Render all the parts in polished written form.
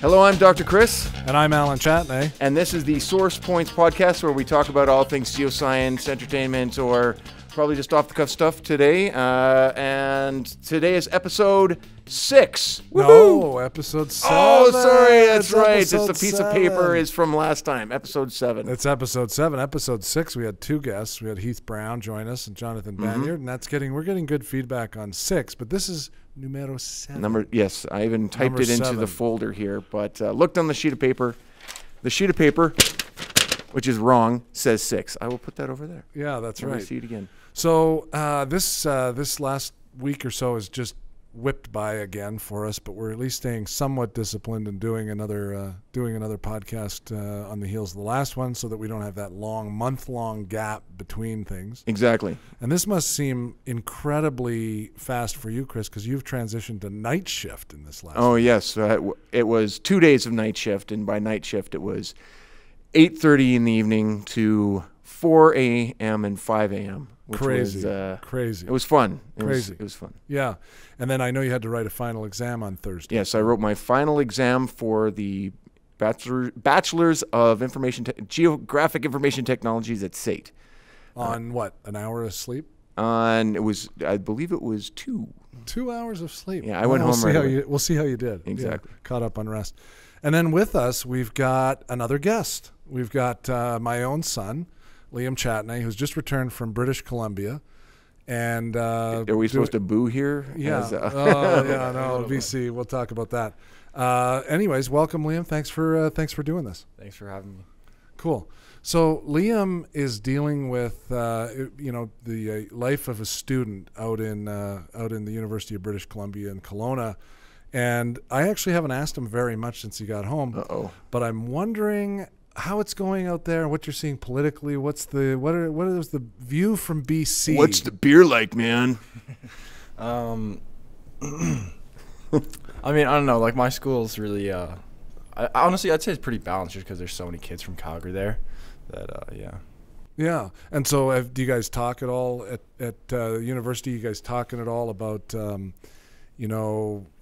Hello, I'm Dr. Chris. And I'm Alan Chatney. And this is the Source Points podcast where we talk about all things geoscience, entertainment, or probably just off-the-cuff stuff today. And today is episode 6. No, episode 7. Oh, sorry, that's right. It's episode the piece 7. of paper is from last time, episode 7. It's episode 7. Episode 6, we had 2 guests. We had Heath Brown join us and Jonathan Banyard, and we're getting good feedback on 6, but this is numero 7. Yes, I even typed Number it into 7. the folder here, but looked on the sheet of paper. The sheet of paper, which is wrong, says 6. I will put that over there. Yeah, that's Never right. see it again. So this last week or so is just whipped by again for us, but we're at least staying somewhat disciplined and doing another podcast on the heels of the last one, so that we don't have that month-long gap between things. Exactly. And this must seem incredibly fast for you, Chris, because you've transitioned to night shift in this last. Oh yes, it was 2 days of night shift, and by night shift it was 8:30 in the evening to 4 a.m. and 5 a.m. Which Crazy, was, crazy. It was fun. It Crazy. was fun. Yeah, and then I know you had to write a final exam on Thursday. Yes, I wrote my final exam for the Bachelor's of Geographic Information Technologies at SAIT. On what? An hour of sleep? I believe it was 2. 2 hours of sleep. Yeah, I went home right away. We'll see how you did. Exactly. Yeah, caught up on rest. And then with us, we've got another guest. We've got my own son, Liam Chatney, who's just returned from British Columbia. And Are we supposed to boo here? Yeah. BC. We'll talk about that. Anyways, welcome, Liam. Thanks for doing this. Thanks for having me. Cool. So Liam is dealing with the life of a student out in the University of British Columbia in Kelowna, and I actually haven't asked him very much since he got home. But I'm wondering how it's going out there, what you're seeing politically. What is the view from BC? What's the beer like, man? I mean, I don't know. Like, my school's really, honestly, I'd say it's pretty balanced just because there's so many kids from Calgary there that, yeah. Yeah. And so do you guys talk at all at university? You guys talking at all about,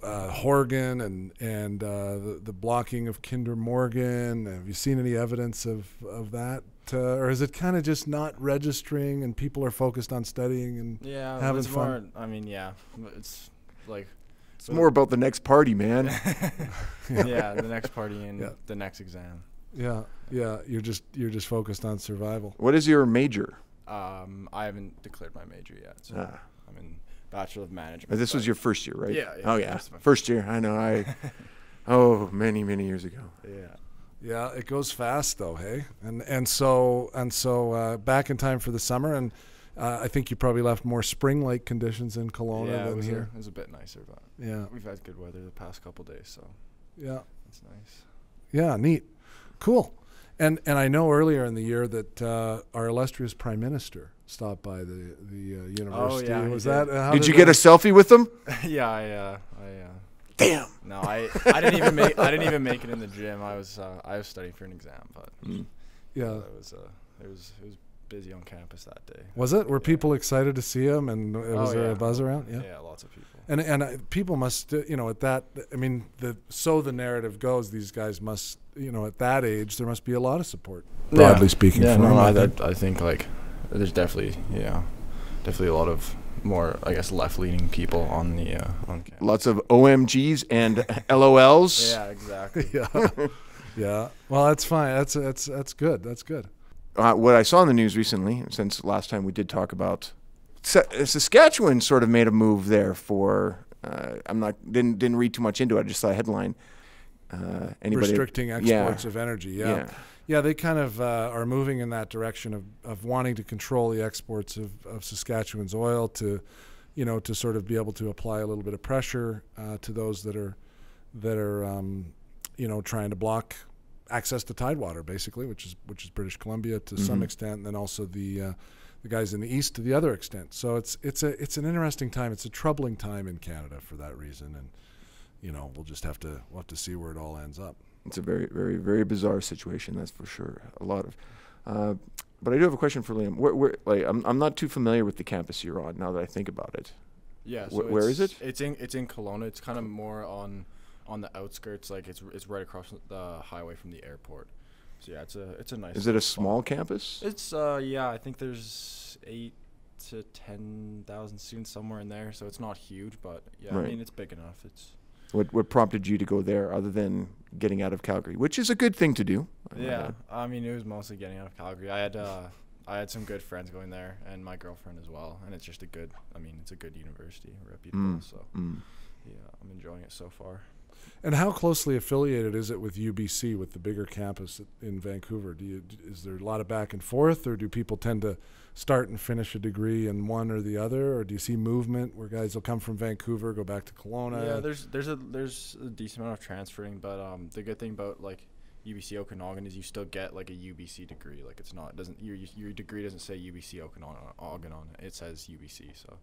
Horgan and the blocking of Kinder Morgan? Have you seen any evidence of that? Or is it kind of just not registering and people are focused on studying and having fun? More, I mean, yeah. It's like... It's more about the next party, man. Yeah, the next party and the next exam. Yeah. You're just focused on survival. What is your major? I haven't declared my major yet, so I'm in Bachelor of Management. This was your first year, right? Yeah. Oh yeah, first year. I know. Many years ago. Yeah. Yeah, it goes fast though, hey. And so back in time for the summer, and I think you probably left more spring-like conditions in Kelowna than here. It was a bit nicer, but we've had good weather the past couple days, so it's nice. Yeah, neat, cool. And I know earlier in the year that our illustrious Prime Minister stopped by the university. Oh yeah, was that? Did you get a selfie with them? Yeah, Damn. No, I didn't even make it in the gym. I was studying for an exam, but yeah, it was busy on campus that day. Was it? Were people excited to see him, and was there a buzz around? Yeah, lots of people. And people must, at that. I mean, the narrative goes, these guys must, at that age, there must be a lot of support, broadly speaking. Yeah, for him, I think like there's definitely a lot of more, I guess, left-leaning people on the on campus. Lots of OMGs and LOLs. Yeah, exactly. Yeah. Well, that's fine. That's good. That's good. What I saw in the news recently, since last time we did talk about Saskatchewan, sort of made a move there for. Didn't read too much into it. I just saw a headline. Restricting exports of energy. Yeah, they kind of are moving in that direction of wanting to control the exports of Saskatchewan's oil to sort of be able to apply a little bit of pressure to those that are trying to block access to tidewater, basically, which is British Columbia to some extent, and then also the guys in the east to the other extent. So it's an interesting time. It's a troubling time in Canada for that reason, and we'll just have to see where it all ends up. It's a very, very, very bizarre situation, that's for sure. A lot of, but I do have a question for Liam. I'm not too familiar with the campus you're on now that I think about it. Yeah. So where is it? It's in Kelowna. It's kind of more on on the outskirts, like it's right across the highway from the airport. So yeah, it's a nice. Is it a spot. small campus? It's yeah, I think there's 8 to 10,000 students somewhere in there, so it's not huge, but yeah, Right. I mean it's big enough. It's What prompted you to go there, other than getting out of Calgary, which is a good thing to do? yeah. I mean, it was mostly getting out of Calgary. I had some good friends going there, and my girlfriend as well, and it's just it's a good university, reputable. So yeah, I'm enjoying it so far. And how closely affiliated is it with UBC, with the bigger campus in Vancouver? Is there a lot of back and forth, or do people tend to start and finish a degree in one or the other, or do you see movement where guys will come from Vancouver, go back to Kelowna? Yeah, there's a decent amount of transferring, but the good thing about like UBC Okanagan is you still get like a UBC degree. Like your degree doesn't say UBC Okanagan on it. It says UBC. So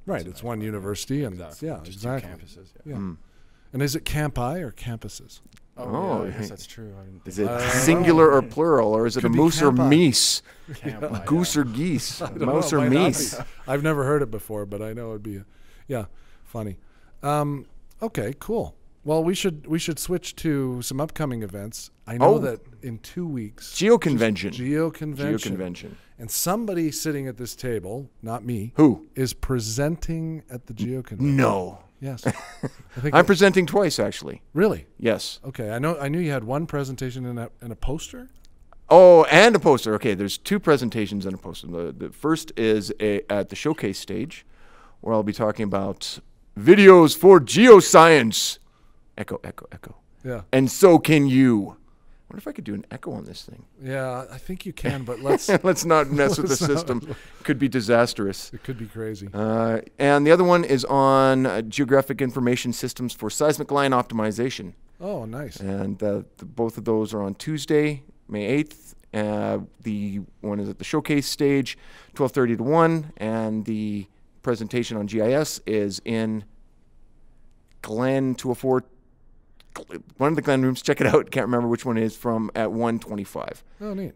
Right, it's one university, and exactly. it's, Just exactly. two campuses. Yeah. Mm. And is it campi or campuses? Oh, yeah, I guess hey. that's true. I didn't Is think it about that. singular or plural, or is it Could a be moose or campi. meese? Camp, Goose or geese? I don't know, Mouse it or might not meese? be. I've never heard it before, but I know it'd be, funny. Okay, cool. Well, we should switch to some upcoming events. I know Oh. that in 2 weeks, Geoconvention. Geoconvention, Geoconvention. and somebody sitting at this table, not me, Who? is presenting at the Geoconvention. No. Yes. I think I'm presenting twice, actually. really? Yes. Okay. I knew you had one presentation and a poster. Oh, and a poster. Okay, there's 2 presentations and a poster. The first is at the showcase stage, where I'll be talking about videos for geoscience. Echo, echo, echo. Yeah. And so can you. I wonder if I could do an echo on this thing. Yeah, I think you can, but let's. Let's not mess with the Let's not. system. Could be disastrous. It could be crazy. And the other one is on geographic information systems for seismic line optimization. Oh, nice. And both of those are on Tuesday, May 8th. The one is at the showcase stage, 12:30 to 1. And the presentation on GIS is in Glen 204. One of the Glen rooms. Check it out. Can't remember which one it is from at 1:25. Oh, neat.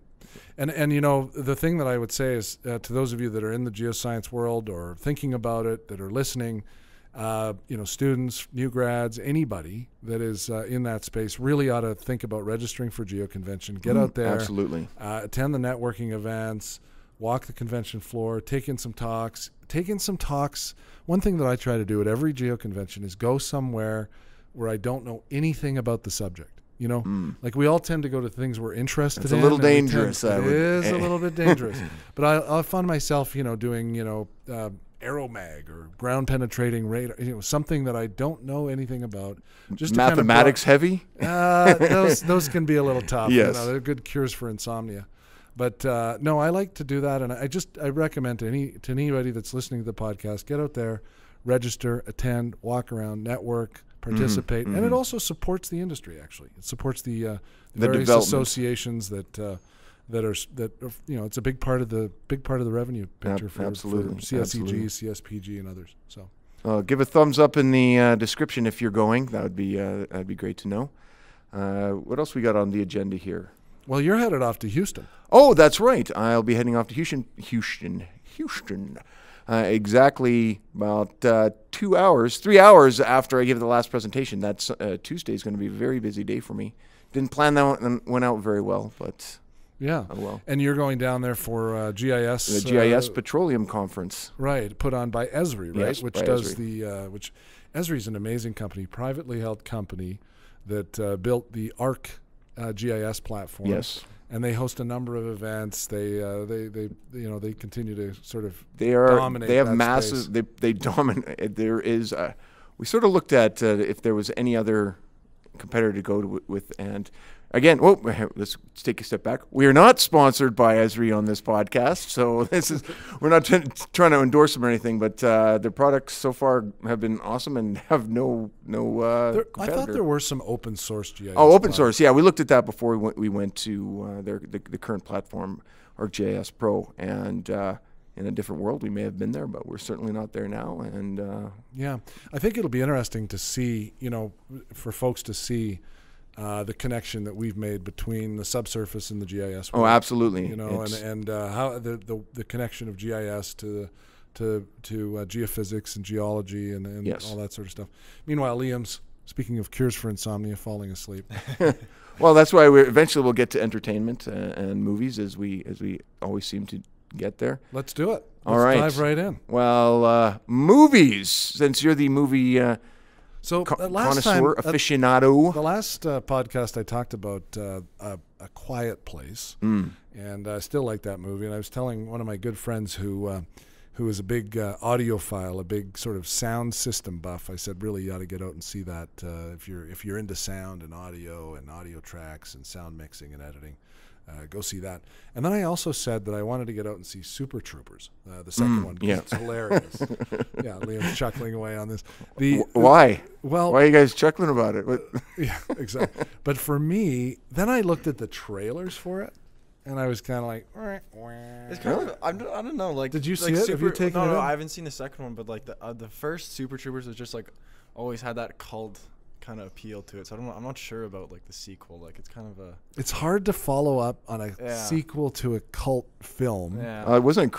And you know, the thing that I would say is to those of you that are in the geoscience world or thinking about it, that are listening, students, new grads, anybody that is in that space really ought to think about registering for Geoconvention. Get out there, Absolutely. attend the networking events, walk the convention floor, take in some talks. One thing that I try to do at every Geoconvention is go somewhere where I don't know anything about the subject. You know, like we all tend to go to things we're interested in. It's a little and we tend- dangerous, I It would- is a little bit dangerous. But I find myself, doing, aeromag or ground penetrating radar, something that I don't know anything about. Just to kind of Mathematics heavy? those can be a little tough. Yes. They're good cures for insomnia. But no, I like to do that, and I recommend to anybody that's listening to the podcast, get out there, register, attend, walk around, network, participate, and it also supports the industry. Actually, it supports the various development. associations that are it's a big part of the revenue picture for absolutely. CSEG, Absolutely. CSPG, and others. So. Give a thumbs up in the description if you're going. That'd be great to know. What else we got on the agenda here? Well, you're headed off to Houston. Oh, that's right. I'll be heading off to Houston. Exactly about 3 hours after I give the last presentation. That's Tuesday is going to be a very busy day for me. Didn't plan that one and went out very well, but Yeah. oh well. And you're going down there for GIS. The GIS Petroleum Conference. Right, put on by Esri, right? Yes, Which by does Esri. which Esri is an amazing company, privately held company that built the ARC GIS platform. Yes. And they host a number of events. They continue to sort of They dominate have that massive. space. They dominate. There is. We sort of looked at if there was any other competitor to go with, and again, let's take a step back. We are not sponsored by Esri on this podcast, so we're not trying to endorse them or anything. But their products so far have been awesome and have no I competitor. thought there were some open source GIS. Oh, open products. source. Yeah, we looked at that before we went to the current platform, ArcGIS Pro, and in a different world we may have been there, but we're certainly not there now. And Yeah, I think it'll be interesting to see, for folks to see the connection that we've made between the subsurface and the GIS. oh, absolutely. and how the connection of GIS to geophysics and geology and Yes. all that sort of stuff. Meanwhile, Liam's Speaking of cures for insomnia, falling asleep. Well, that's why eventually we'll get to entertainment and movies as we always seem to get there. Let's do it. All Let's right. dive right in. Well, movies. Since you're the movie So last connoisseur, time, aficionado. the last podcast, I talked about A Quiet Place, and I still like that movie. And I was telling one of my good friends who is a big audiophile, a big sort of sound system buff. I said, really, you ought to get out and see that if you're into sound and audio tracks and sound mixing and editing. Go see that. And then I also said that I wanted to get out and see Super Troopers, the second one. 'Cause yeah. it's hilarious. Yeah, Liam's chuckling away on this. Why? Well, Why are you guys chuckling about it? What? yeah, exactly. But for me, then I looked at the trailers for it, and I was kind of like, It's kind of, I don't know. Like, Did you see like it? Have you taken it No, in? I haven't seen the second one, but like the first Super Troopers was just like always had that cult kind of appeal to it. So I'm not sure about like the sequel. Like it's kind of a it's hard to follow up on a Yeah. sequel to a cult film. yeah. It wasn't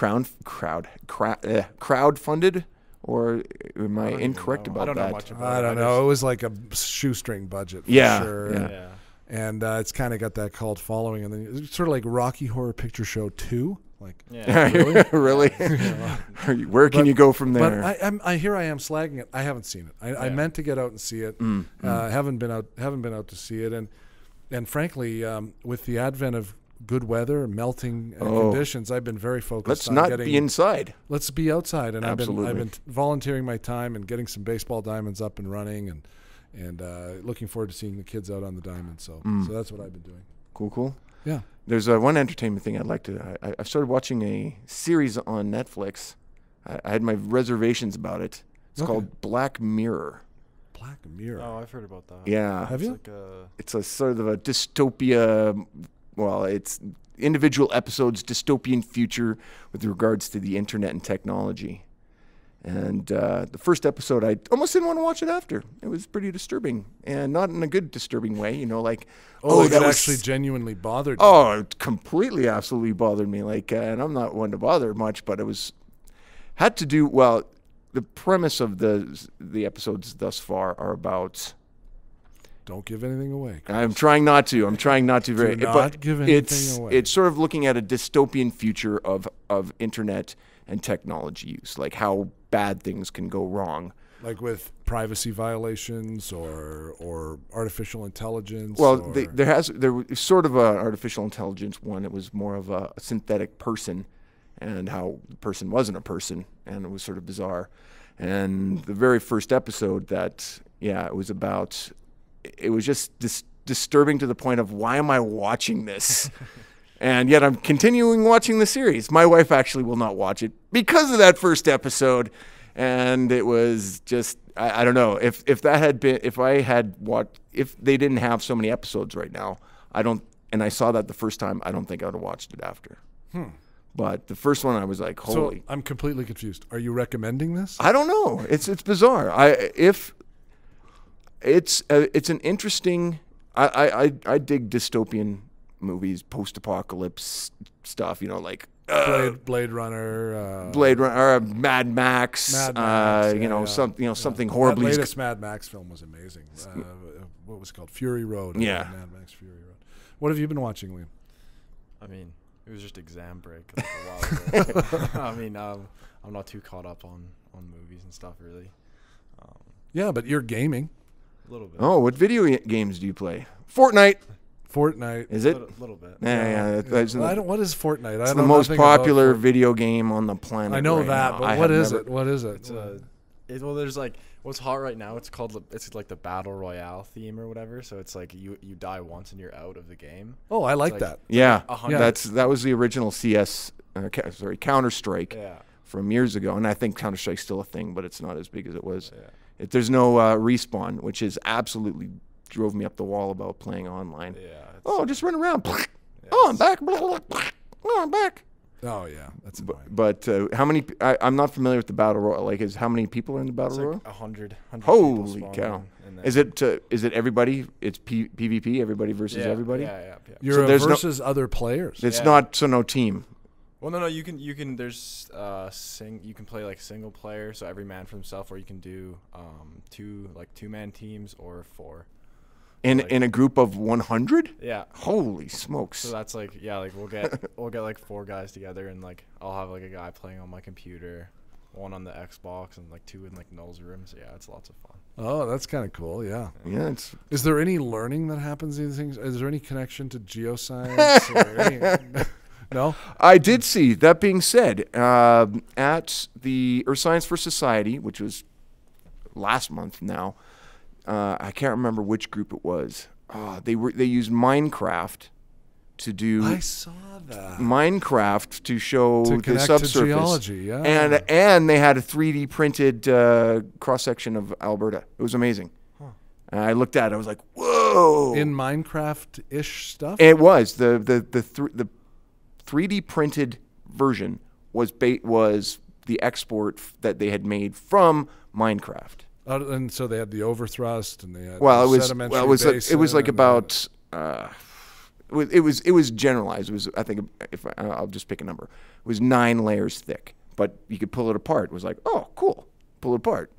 crowdfunded, or am I don't even incorrect know. about I don't that? know much about I it. don't know. It was like a shoestring budget for Yeah, sure. yeah. Yeah. And it's kind of got that cult following. And then it's sort of like Rocky Horror Picture Show 2. Like, Yeah. Really? Where can you go from But there? I here I am slagging it. I haven't seen it. I meant to get out and see it. Haven't been out to see it. And frankly, with the advent of good weather, melting conditions, I've been very focused Let's on not getting. be inside. Let's be outside, and Absolutely. I've been volunteering my time and getting some baseball diamonds up and running, and looking forward to seeing the kids out on the diamond. So that's what I've been doing. Cool. Yeah. There's one entertainment thing I'd like to. I've started watching a series on Netflix. I had my reservations about it. It's Okay. called Black Mirror. Black Mirror. Oh, I've heard about that. Yeah. Have It's you? like a, It's a sort of a dystopia. Well, it's individual episodes, dystopian future with regards to the internet and technology. And the first episode, I almost didn't want to watch it after. It was pretty disturbing, and not in a good disturbing way. You know, like that was actually genuinely bothered you. Oh, it completely, absolutely bothered me. Like, and I'm not one to bother much, but it had to do. Well, the premise of the episodes thus far are about. Don't give anything away. I'm trying not to. Very. not but give anything it's away. it's sort of looking at a dystopian future of internet and technology use, like how bad things can go wrong. Like with privacy violations or artificial intelligence. Well, or, there was sort of an artificial intelligence one. It was more of a synthetic person, and how the person wasn't a person, and it was sort of bizarre. And the very first episode it was about. It was just disturbing to the point of, why am I watching this? And yet I'm continuing watching the series. My wife actually will not watch it because of that first episode. And it was just, I don't know, if they didn't have so many episodes right now, and I saw that the first time, I don't think I would have watched it after. But the first one, I was like, holy. So I'm completely confused. Are you recommending this? I don't know. It's bizarre. It's an interesting. I dig dystopian movies, post-apocalypse stuff. You know, like Blade Runner. Blade Runner, Mad Max. Mad Max, something horribly. That latest Mad Max film was amazing. What was it called? Fury Road. Yeah. Mad Max Fury Road. What have you been watching, Liam? I mean, it was just exam break like a while ago. I mean, I'm not too caught up on movies and stuff really. Yeah, but you're gaming. A little bit. Oh, what video games do you play? Fortnite. Fortnite. Is it? A little bit. Yeah. What is Fortnite? It's the most popular video game on the planet. I know right that, now. but what is it? What is it? Well, there's like what's hot right now. It's like the battle royale theme or whatever. So it's like you die once and you're out of the game. Oh, I like It's that. Yeah, 100. that was the original CS. Counter Strike. Yeah. From years ago, and I think Counter Strike's still a thing, but it's not as big as it was. Yeah. There's no respawn, which is absolutely drove me up the wall about playing online. Yeah. Oh, just run around. Oh, I'm back. Oh, I'm back. Oh yeah, that's annoying. But how many? I'm not familiar with the battle royale. Like, is how many people are in the battle It's royale? like 100 Holy people cow! in there. Is it everybody? It's PvP, everybody versus everybody. Yeah. You're there's versus other players. It's Yeah. not no team. Well, no, you can. There's you can play like single player, so every man for himself, or you can do two-man teams or 4. In a group of 100? Yeah. Holy smokes! So that's like like we'll get like 4 guys together, and like I'll have like a guy playing on my computer, 1 on the Xbox, and like 2 in like Null's room. So yeah, it's lots of fun. Oh, that's kind of cool. Yeah. Yeah, it's Is there any learning that happens in these things? Is there any connection to geoscience? Or any, no. I did see. That being said, at the Earth Science for Society, which was last month now, I can't remember which group it was. They used Minecraft to do. I saw that. Minecraft to show To the connect to subsurface. geology, yeah. And they had a 3D printed cross section of Alberta. It was amazing. And I looked at it. I was like, whoa! In Minecraft-ish stuff. It was the 3D printed version was the export that they had made from Minecraft. And so they had the overthrust, and they had Well, the it sedimentary was basin, like and about it was generalized. It was, I think, I'll just pick a number. It was 9 layers thick, but you could pull it apart. It was like, oh, cool, pull it apart.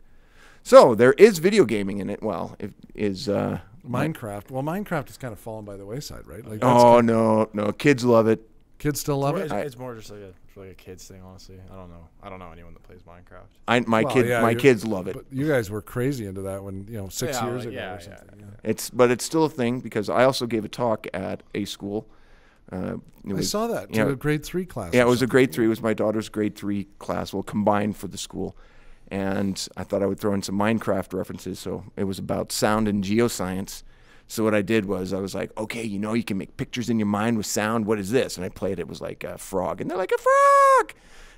So there is video gaming in it. Well, it is Minecraft. Well, Minecraft has kind of fallen by the wayside, right? Like, oh no, kids love it. kids still love it. It's more just like a kids thing, honestly. I don't know anyone that plays Minecraft. My kids love it. But you guys were crazy into that when 6 years ago yeah, or something. yeah. It's still a thing because I also gave a talk at a school. I saw that to a grade 3 class. Yeah, it was a grade 3. It was my daughter's grade 3 class, well, combined for the school. And I thought I would throw in some Minecraft references. So it was about sound and geoscience. So what I did was I was like, okay, you can make pictures in your mind with sound. What is this? And I played it was like a frog. And they're like, a frog.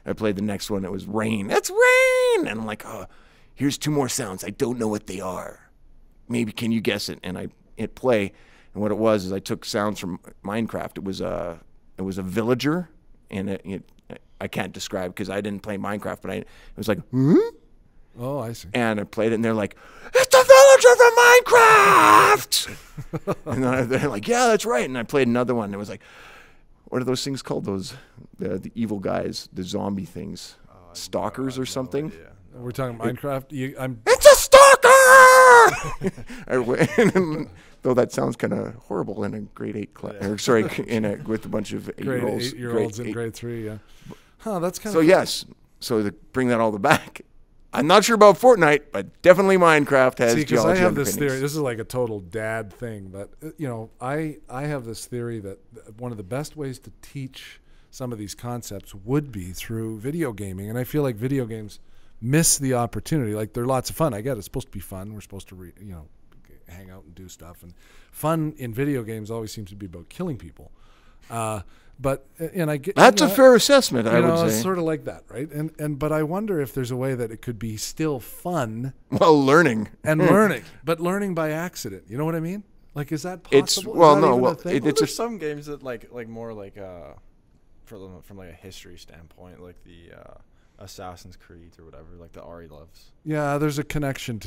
I played the next one. It was rain. That's rain. And I'm like, oh, here's 2 more sounds. I don't know what they are. Maybe can you guess it? And I hit play. And what it was is I took sounds from Minecraft. It was a villager. And I can't describe because I didn't play Minecraft, but it was like, hmm? Oh, I see. And I played it, and they're like, it's the villager from Minecraft! And they're like, yeah, that's right. And I played another one. And it was like, what are those things called? The evil guys, the zombie things. Stalkers or something? We're talking Minecraft. It's a stalker! Though that sounds kind of horrible in a grade 8 class. Sorry, with a bunch of 8-year-olds. Eight-year-olds in grade 3, yeah. Huh, that's kind of So, yes. So to bring that all back, I'm not sure about Fortnite, but definitely Minecraft has because geology I have this underpinnings. theory. This is like a total dad thing, but I have this theory that one of the best ways to teach some of these concepts would be through video gaming, and I feel like video games miss the opportunity. Like, they're lots of fun. I get it's supposed to be fun. We're supposed to hang out and do stuff, and fun in video games always seems to be about killing people. But I get That's a fair assessment, I would it's say. sort of like that, right? But I wonder if there's a way that it could be still fun Well, learning. and learning, but learning by accident. You know what I mean? Like, is that It's possible? well, Is that no, even a well, thing? it's There's a some games that like more like from like a history standpoint, like the Assassin's Creed or whatever, like the Ari loves. yeah. There's a connection.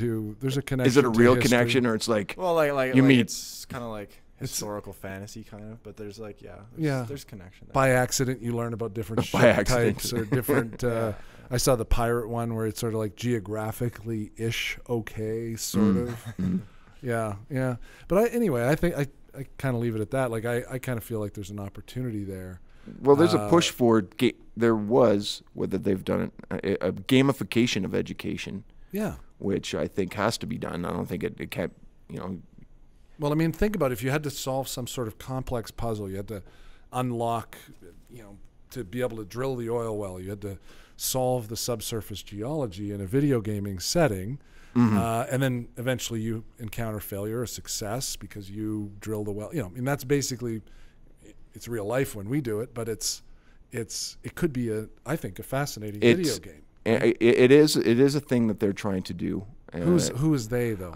Is it a to real history. connection, or it's like Well, like You mean- it's kind of like historical fantasy kind of, but there's like there's connection there. By accident, you learn about different By ship accident. types or different. I saw the pirate one where it's sort of like geographically-ish okay, sort of. Yeah. But I think I kind of leave it at that. Like, I kind of feel like there's an opportunity there. well, there's a push for there was, whether they've done it, a gamification of education, Yeah. which I think has to be done. I don't think it can't, Well, I mean, think about it. If you had to solve some sort of complex puzzle, you had to unlock, to be able to drill the oil well, you had to solve the subsurface geology in a video gaming setting, and then eventually you encounter failure or success because you drill the well. I mean, that's basically, it's real life when we do it, but it could be I think a fascinating video game. It is a thing that they're trying to do. Who is they though?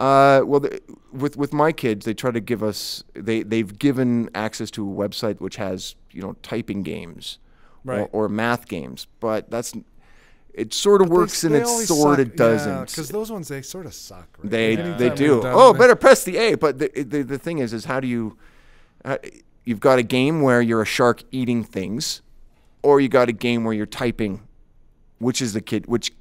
Well, with my kids, they try to give us. They've given access to a website which has typing games, Right. or math games, but it sort of works and it sort of doesn't. because those ones they sort of suck. Right? They Anytime do. we've done Oh, it- better press the A. But the thing is how do you? You've got a game where you're a shark eating things, or you got a game where you're typing. Which is the kid? Which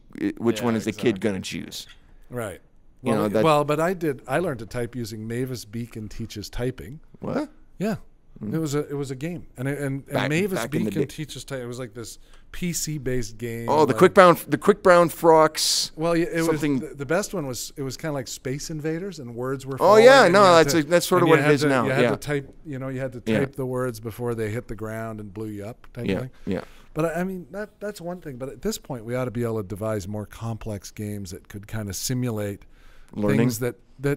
one is the exactly. kid gonna choose? Right. You Well, know, that- well, but I learned to type using Mavis Beacon Teaches Typing. What? Yeah. It was a game, and Back Mavis in the Beacon day. teaches typing. It was like this PC based game. Oh, the like- quick brown frocks. Well, yeah, it something- was the best one was it was kind of like Space Invaders, and words were. Oh falling, yeah, and no, you had that's to- that's sort of and what you it had is to- now. You had Yeah, to type, you had to Yeah. type the words before they hit the ground and blew you up. Type of yeah, thing. yeah. But I mean that's one thing. But at this point, we ought to be able to devise more complex games that could kind of simulate Learning, things that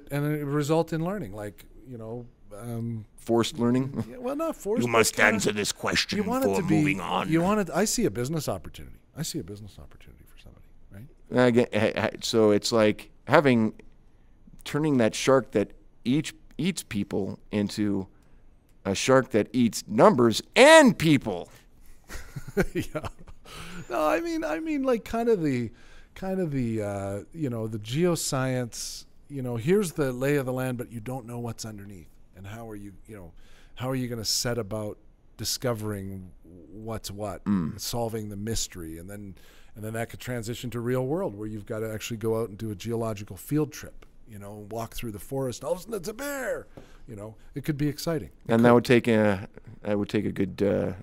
and it result in learning, like forced learning. yeah, well, not forced. You but must kinda- answer this question You want it before to be moving on. You want it. I see a business opportunity. I see a business opportunity for somebody, right? Again, so it's like turning that shark that eats people into a shark that eats numbers and people. Yeah. No, I mean, like kind of the the geoscience. Here's the lay of the land, but you don't know what's underneath, and how are you going to set about discovering what's what, solving the mystery, and then that could transition to real world where you've got to actually go out and do a geological field trip. Walk through the forest. All of a sudden, it's a bear. It could be exciting. And that would take a good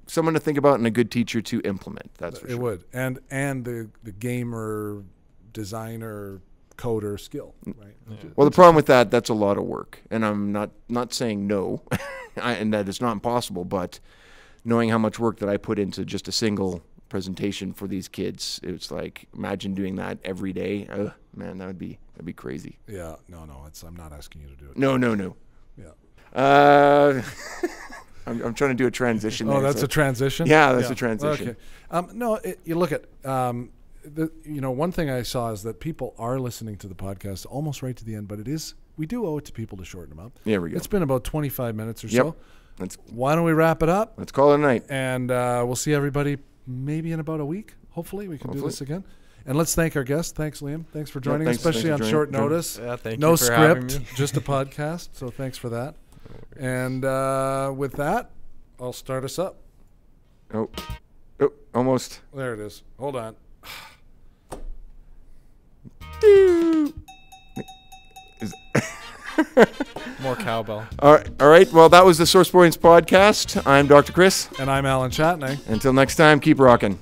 someone to think about and a good teacher to implement. That's for It sure. would, and the gamer, designer, coder skill, right? Well, the problem with that's a lot of work, and I'm not saying no, and that it's not impossible, but knowing how much work that I put into just a single presentation for these kids, it's like imagine doing that every day. Man, that'd be crazy. Yeah, no, I'm not asking you to do it. No. Yeah. I'm trying to do a transition. Oh, there, that's so- a transition. Yeah, that's a transition. Okay. No, you look at one thing I saw is that people are listening to the podcast almost right to the end, but we do owe it to people to shorten them up. There we go. It's been about 25 minutes or Yep. so. Let's Why don't we wrap it up? call it a night. And we'll see everybody maybe in about a week. Hopefully we can do this again. And let's thank our guest. Thanks, Liam. Thanks for joining us, thanks especially for on joining- short joining. notice. Yeah, thank No you for having script, me. just a podcast. So thanks for that. And with that, I'll start us up. Oh, almost. There it is. Hold on. More cowbell. All right. Well, that was the Source Points podcast. I'm Dr. Chris. And I'm Alan Chatney. Until next time, keep rocking.